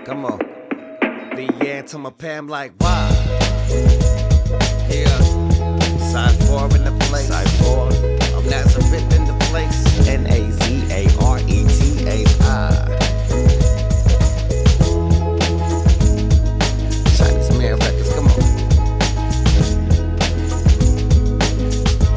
Come on. The yeah to my Pam like why? Yeah. Side 4 in the place. Side 4. I'm Nazareth in the place. Nazareti. Chinese man records, come on.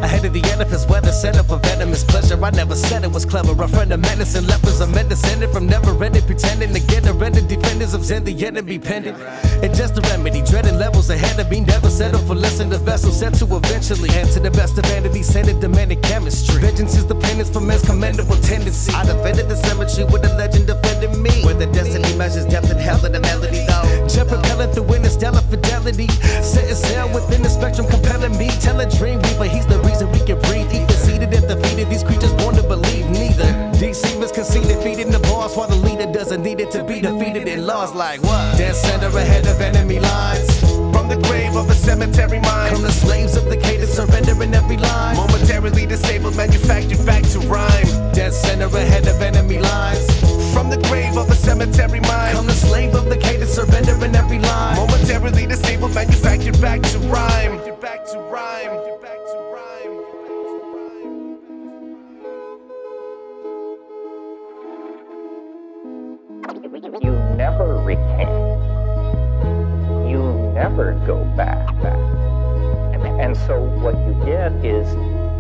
Ahead of the edifice, weather set up for venomous pleasure. I never said it was clever. A friend of medicine, lepers are men descended from never ending, pretending to get around defenders of Zen, the enemy pendant. And just a remedy, dreading levels ahead of me. Never settle for less than the vessel set to eventually. And to the best of vanity, sending demanding chemistry. Vengeance is the penance for men's commendable tendency. I defended the cemetery with a legend defending me. Where the destiny measures depth and hell of the melody though. Jet propelling through interstellar fidelity. Set sail within the spectrum compelling me. Tell a dream weaver, he's the reason we can breathe. Either seated and defeated, these creatures born to believe neither. Deceivers conceited, feeding the boss while the leader doesn't need it to be defeated in laws like what? Dead center ahead of enemy lines. From the grave of a cemetery mine Come the slaves of the cadence, surrendering every line. Momentarily disabled, manufactured back to rhyme. Dead center ahead of enemy lines. From the grave of a cemetery mine Come the slave of the cadence, surrendering every line. Momentarily disabled, manufactured back to rhyme. Back to rhyme. Back to rhyme. You never recant. You never go back. And so what you get is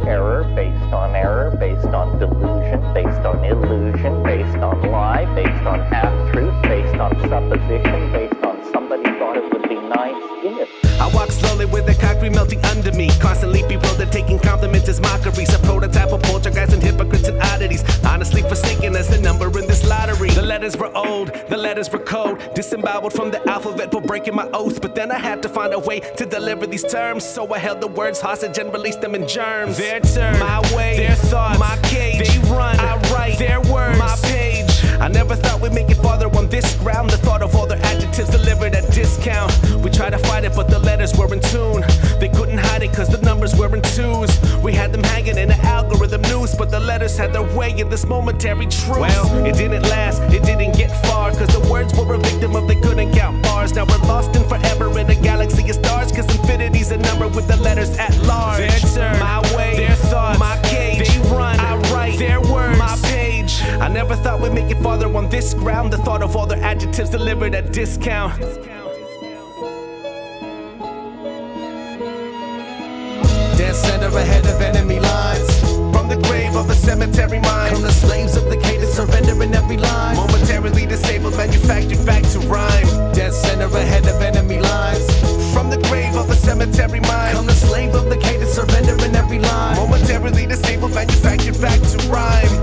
error based on delusion, based on illusion, based on lie, based on half-truth, based on supposition, based on somebody thought it would be nice if. I walk slowly with the concrete melting under me. Constantly bewildered, taking compliments as mockeries. A prototype of poltergeists and hypocrites and oddities. Honestly forsaken as the number in this lottery. The letters were old, the letters were cold. Disemboweled from the alphabet for breaking my oath. But then I had to find a way to deliver these terms. So I held the words hostage and released them in germs. Their turn, my way, their thoughts, my cage. They run, I write, their words, my page. I never thought we'd make it farther on this ground. The thought of all their adjectives delivered at discount. We tried to fight it, but the letters were in tune. They couldn't hide it cause the numbers were in twos. We had them hanging in the algorithm news, but the letters had their way in this momentary truth. Well, it didn't last, it didn't get far, cause the words were a victim of they couldn't count bars. Now we're lost in forever in a galaxy of stars, cause infinity's a number with the letters at large. Their turn, my way, their thoughts, my cage. They run, I write, their words, my page. I never thought we'd make it farther on this ground. The thought of all their adjectives delivered at discount. Dead center ahead of enemy lines. From the grave of a cemetery mine Come the slaves of the cadence, surrendering every line. Momentarily disabled, manufactured back to rhyme. Dead center ahead of enemy lines. From the grave of a cemetery mine Come the slave of the cadence, surrendering every line. Momentarily disabled, manufactured back to rhyme.